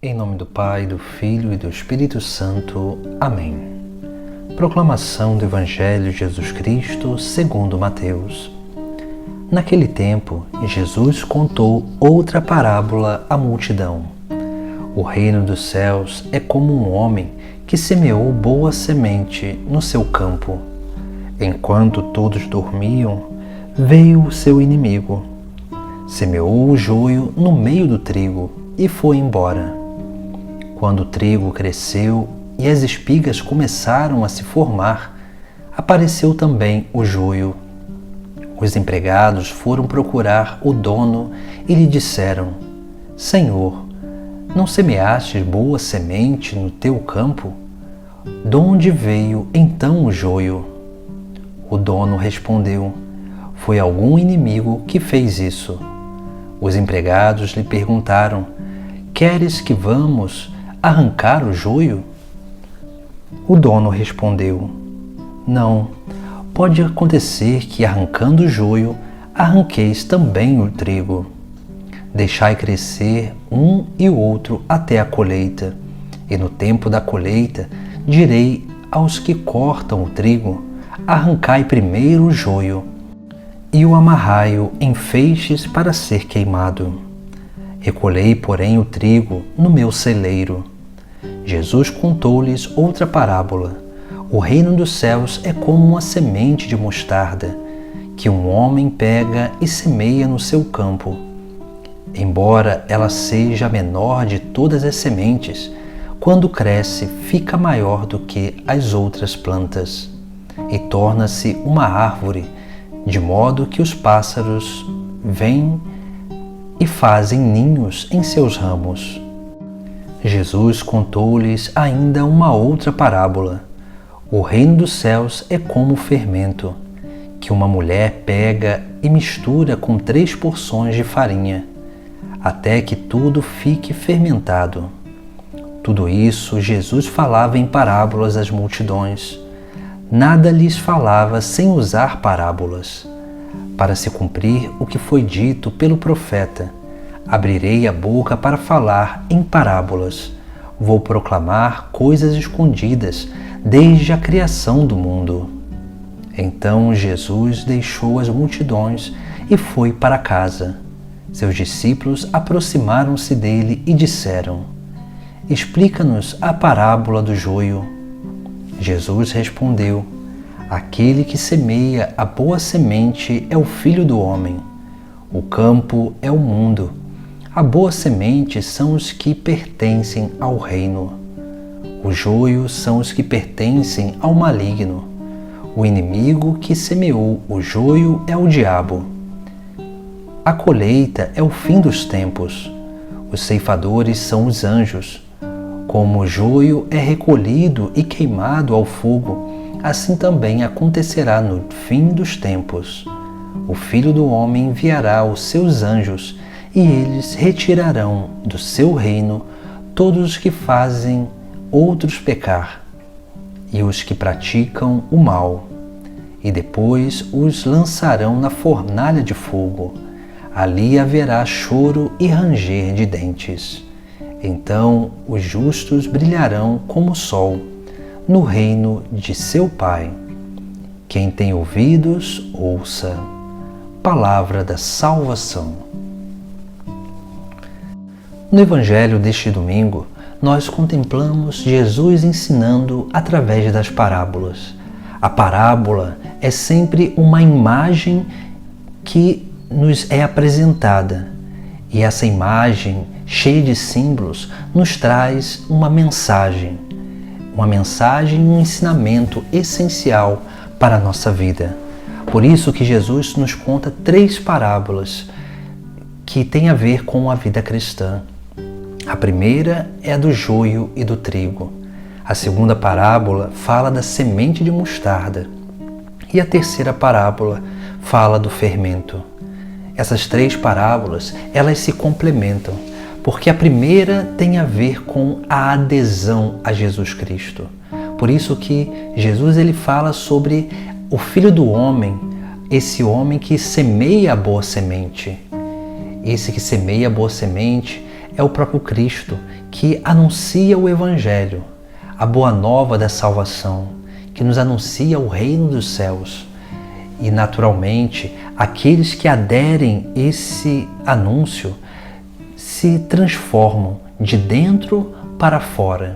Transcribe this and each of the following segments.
Em nome do Pai, do Filho e do Espírito Santo. Amém. Proclamação do Evangelho de Jesus Cristo segundo Mateus. Naquele tempo, Jesus contou outra parábola à multidão. O reino dos céus é como um homem que semeou boa semente no seu campo. Enquanto todos dormiam, veio o seu inimigo. Semeou o joio no meio do trigo e foi embora. Quando o trigo cresceu e as espigas começaram a se formar, apareceu também o joio. Os empregados foram procurar o dono e lhe disseram: Senhor, não semeastes boa semente no teu campo? De onde veio então o joio? O dono respondeu: Foi algum inimigo que fez isso. Os empregados lhe perguntaram: Queres que vamos arrancar o joio? O dono respondeu: Não, pode acontecer que arrancando o joio, arranqueis também o trigo. Deixai crescer um e o outro até a colheita, e no tempo da colheita direi aos que cortam o trigo: arrancai primeiro o joio, e o amarrai-o em feixes para ser queimado. Recolhei, porém, o trigo no meu celeiro. Jesus contou-lhes outra parábola. O reino dos céus é como uma semente de mostarda, que um homem pega e semeia no seu campo. Embora ela seja a menor de todas as sementes, quando cresce, fica maior do que as outras plantas, e torna-se uma árvore, de modo que os pássaros vêm e fazem ninhos em seus ramos. Jesus contou-lhes ainda uma outra parábola. O reino dos céus é como o fermento, que uma mulher pega e mistura com 3 porções de farinha, até que tudo fique fermentado. Tudo isso Jesus falava em parábolas às multidões. Nada lhes falava sem usar parábolas, para se cumprir o que foi dito pelo profeta: abrirei a boca para falar em parábolas. Vou proclamar coisas escondidas desde a criação do mundo. Então Jesus deixou as multidões e foi para casa. Seus discípulos aproximaram-se dele e disseram: Explica-nos a parábola do joio. Jesus respondeu: Aquele que semeia a boa semente é o Filho do Homem. O campo é o mundo. A boa semente são os que pertencem ao reino. O joio são os que pertencem ao maligno. O inimigo que semeou o joio é o diabo. A colheita é o fim dos tempos. Os ceifadores são os anjos. Como o joio é recolhido e queimado ao fogo, assim também acontecerá no fim dos tempos. O Filho do Homem enviará os seus anjos, e eles retirarão do seu reino todos os que fazem outros pecar, e os que praticam o mal, e depois os lançarão na fornalha de fogo. Ali haverá choro e ranger de dentes. Então os justos brilharão como o sol no reino de seu Pai. Quem tem ouvidos, ouça. Palavra da salvação. No Evangelho deste domingo, nós contemplamos Jesus ensinando através das parábolas. A parábola é sempre uma imagem que nos é apresentada, e essa imagem, cheia de símbolos, nos traz uma mensagem, um ensinamento essencial para a nossa vida. Por isso que Jesus nos conta 3 parábolas que têm a ver com a vida cristã. A primeira é a do joio e do trigo. A segunda parábola fala da semente de mostarda. E a terceira parábola fala do fermento. Essas 3 parábolas, elas se complementam, porque a primeira tem a ver com a adesão a Jesus Cristo. Por isso que Jesus ele fala sobre o Filho do Homem, esse homem que semeia a boa semente. Esse que semeia a boa semente é o próprio Cristo, que anuncia o Evangelho, a boa nova da salvação, que nos anuncia o reino dos céus. E, naturalmente, aqueles que aderem a esse anúncio se transformam de dentro para fora,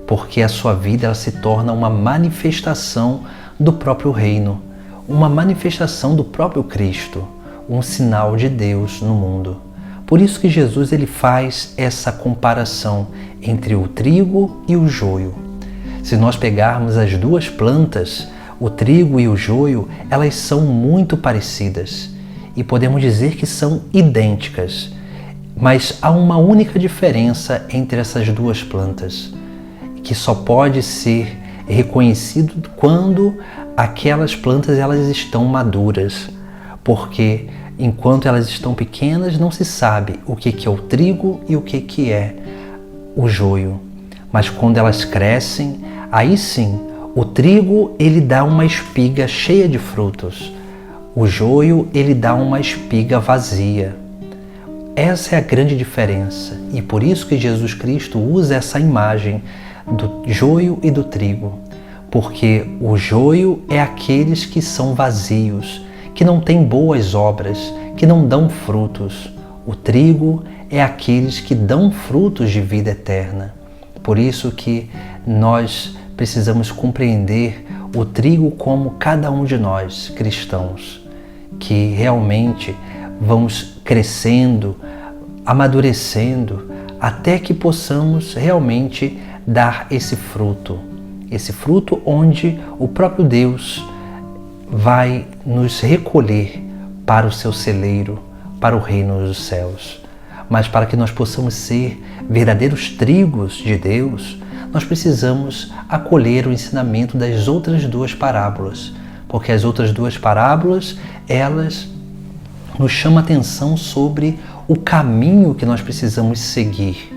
porque a sua vida ela se torna uma manifestação do próprio reino, uma manifestação do próprio Cristo, um sinal de Deus no mundo. Por isso que Jesus ele faz essa comparação entre o trigo e o joio. Se nós pegarmos as duas plantas, o trigo e o joio, elas são muito parecidas e podemos dizer que são idênticas, mas há uma única diferença entre essas duas plantas, que só pode ser reconhecido quando aquelas plantas elas estão maduras, porque enquanto elas estão pequenas não se sabe o que é o trigo e o que é o joio. Mas quando elas crescem, aí sim, o trigo ele dá uma espiga cheia de frutos, o joio ele dá uma espiga vazia. Essa é a grande diferença e por isso que Jesus Cristo usa essa imagem do joio e do trigo, porque o joio é aqueles que são vazios, que não têm boas obras, que não dão frutos. O trigo é aqueles que dão frutos de vida eterna. Por isso que nós precisamos compreender o trigo como cada um de nós, cristãos, que realmente vamos crescendo, amadurecendo, até que possamos realmente dar esse fruto onde o próprio Deus vai nos recolher para o seu celeiro, para o reino dos céus. Mas para que nós possamos ser verdadeiros trigos de Deus, nós precisamos acolher o ensinamento das outras duas parábolas, porque as outras duas parábolas, elas nos chamam a atenção sobre o caminho que nós precisamos seguir.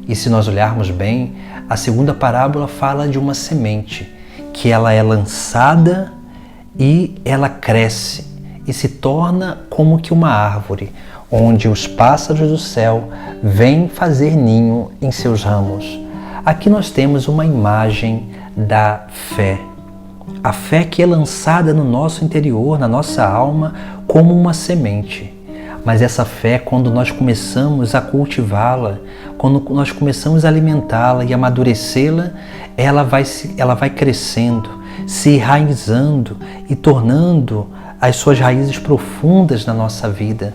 E se nós olharmos bem, a segunda parábola fala de uma semente, que ela é lançada e ela cresce e se torna como que uma árvore, onde os pássaros do céu vêm fazer ninho em seus ramos. Aqui nós temos uma imagem da fé. A fé que é lançada no nosso interior, na nossa alma, como uma semente. Mas essa fé, quando nós começamos a cultivá-la, quando nós começamos a alimentá-la e amadurecê-la, ela vai crescendo, se enraizando e tornando as suas raízes profundas na nossa vida.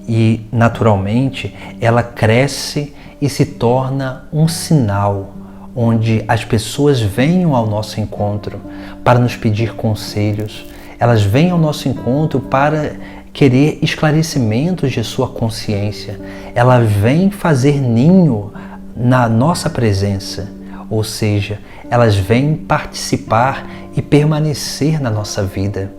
E, naturalmente, ela cresce e se torna um sinal onde as pessoas venham ao nosso encontro para nos pedir conselhos. Elas vêm ao nosso encontro para querer esclarecimentos de sua consciência. Ela vem fazer ninho na nossa presença, ou seja, elas vêm participar e permanecer na nossa vida,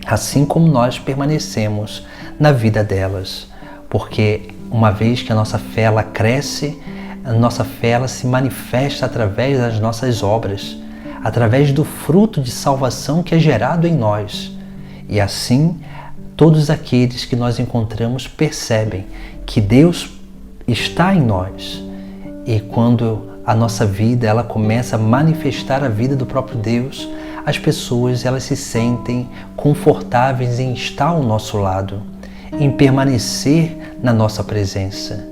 assim como nós permanecemos na vida delas, porque uma vez que a nossa fé ela cresce, a nossa fé ela se manifesta através das nossas obras, através do fruto de salvação que é gerado em nós. E assim, todos aqueles que nós encontramos percebem que Deus está em nós. E quando a nossa vida ela começa a manifestar a vida do próprio Deus, as pessoas elas se sentem confortáveis em estar ao nosso lado, em permanecer na nossa presença.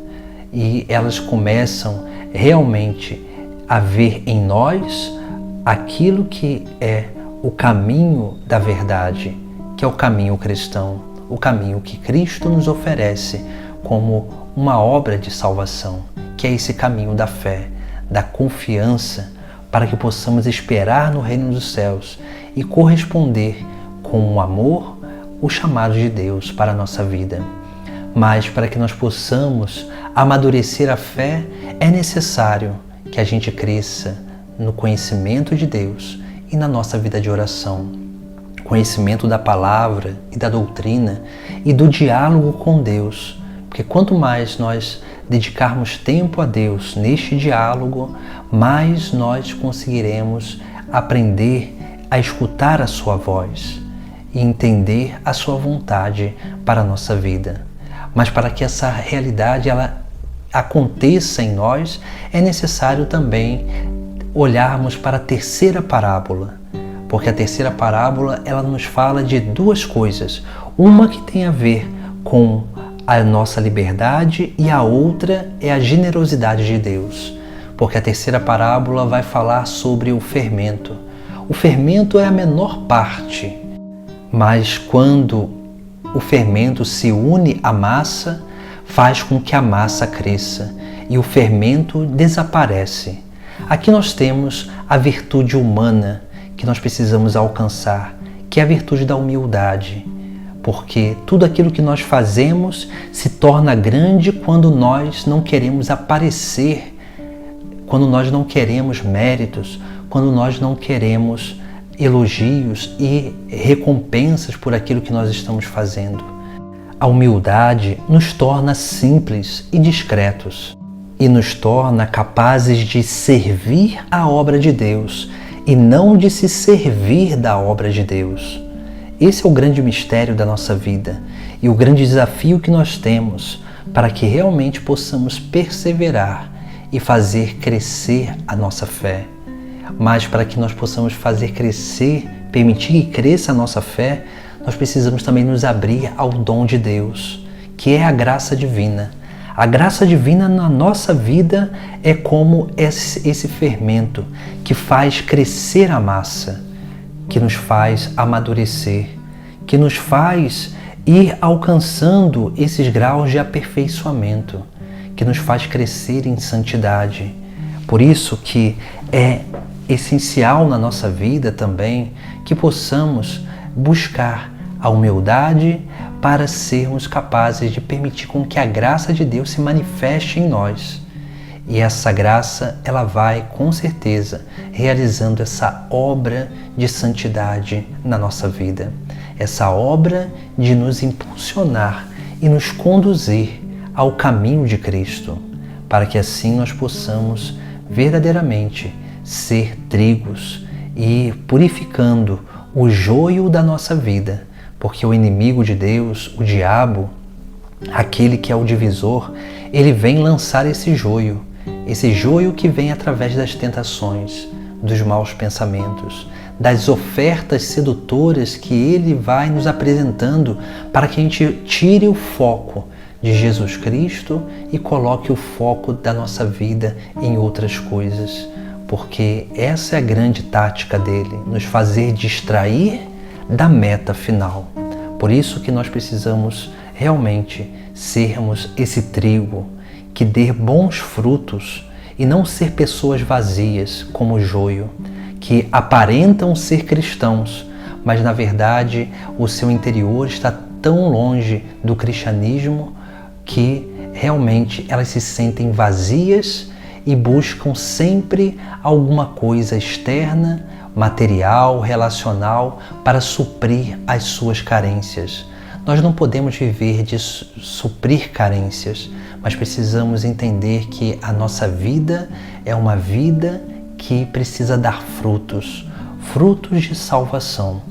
E elas começam realmente a ver em nós aquilo que é o caminho da verdade, que é o caminho cristão, o caminho que Cristo nos oferece como uma obra de salvação, que é esse caminho da fé, da confiança, para que possamos esperar no reino dos céus e corresponder com o amor, o chamado de Deus para a nossa vida. Mas para que nós possamos amadurecer a fé, é necessário que a gente cresça no conhecimento de Deus e na nossa vida de oração. Conhecimento da palavra e da doutrina e do diálogo com Deus. Porque quanto mais nós dedicarmos tempo a Deus neste diálogo, mais nós conseguiremos aprender a escutar a sua voz e entender a sua vontade para a nossa vida. Mas para que essa realidade ela aconteça em nós, é necessário também olharmos para a terceira parábola, porque a terceira parábola ela nos fala de duas coisas, uma que tem a ver com a nossa liberdade e a outra é a generosidade de Deus, porque a terceira parábola vai falar sobre o fermento. O fermento é a menor parte, mas quando o fermento se une à massa, faz com que a massa cresça e o fermento desaparece. Aqui nós temos a virtude humana que nós precisamos alcançar, que é a virtude da humildade, porque tudo aquilo que nós fazemos se torna grande quando nós não queremos aparecer, quando nós não queremos méritos, quando nós não queremos elogios e recompensas por aquilo que nós estamos fazendo. A humildade nos torna simples e discretos e nos torna capazes de servir a obra de Deus e não de se servir da obra de Deus. Esse é o grande mistério da nossa vida e o grande desafio que nós temos para que realmente possamos perseverar e fazer crescer a nossa fé. Mas para que nós possamos fazer crescer, permitir que cresça a nossa fé, nós precisamos também nos abrir ao dom de Deus, que é a graça divina. A graça divina na nossa vida é como esse fermento que faz crescer a massa, que nos faz amadurecer, que nos faz ir alcançando esses graus de aperfeiçoamento, que nos faz crescer em santidade. Por isso que é essencial na nossa vida também que possamos buscar a humildade para sermos capazes de permitir com que a graça de Deus se manifeste em nós. E essa graça, ela vai com certeza realizando essa obra de santidade na nossa vida. Essa obra de nos impulsionar e nos conduzir ao caminho de Cristo, para que assim nós possamos verdadeiramente ser trigos e purificando o joio da nossa vida, porque o inimigo de Deus, o diabo, aquele que é o divisor, ele vem lançar esse joio que vem através das tentações, dos maus pensamentos, das ofertas sedutoras que ele vai nos apresentando para que a gente tire o foco de Jesus Cristo e coloque o foco da nossa vida em outras coisas. Porque essa é a grande tática dele, nos fazer distrair da meta final. Por isso que nós precisamos realmente sermos esse trigo que dê bons frutos e não ser pessoas vazias como o joio, que aparentam ser cristãos, mas na verdade o seu interior está tão longe do cristianismo que realmente elas se sentem vazias e buscam sempre alguma coisa externa, material, relacional, para suprir as suas carências. Nós não podemos viver de suprir carências, mas precisamos entender que a nossa vida é uma vida que precisa dar frutos, frutos de salvação.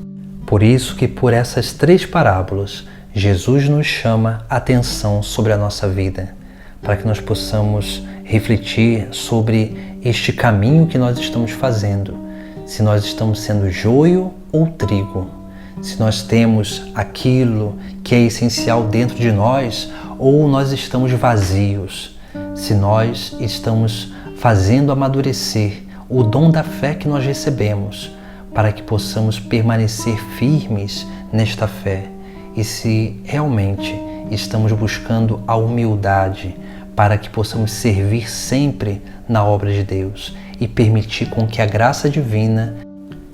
Por isso que por essas 3 parábolas, Jesus nos chama a atenção sobre a nossa vida, para que nós possamos refletir sobre este caminho que nós estamos fazendo, se nós estamos sendo joio ou trigo, se nós temos aquilo que é essencial dentro de nós ou nós estamos vazios, se nós estamos fazendo amadurecer o dom da fé que nós recebemos, para que possamos permanecer firmes nesta fé e se realmente estamos buscando a humildade para que possamos servir sempre na obra de Deus e permitir com que a graça divina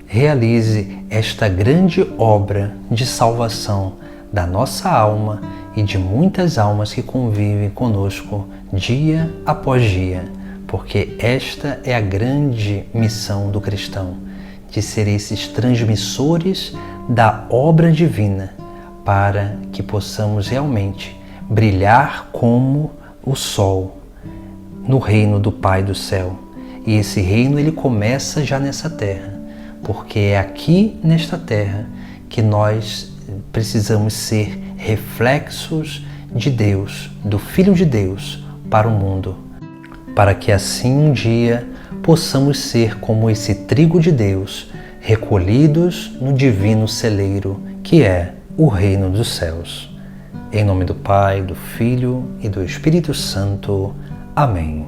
realize esta grande obra de salvação da nossa alma e de muitas almas que convivem conosco dia após dia, porque esta é a grande missão do cristão, de ser esses transmissores da obra divina, para que possamos realmente brilhar como o sol no reino do Pai do céu. E esse reino ele começa já nessa terra, porque é aqui nesta terra que nós precisamos ser reflexos de Deus, do Filho de Deus, para o mundo, para que assim um dia possamos ser como esse trigo de Deus, recolhidos no divino celeiro, que é o reino dos céus. Em nome do Pai, do Filho e do Espírito Santo. Amém.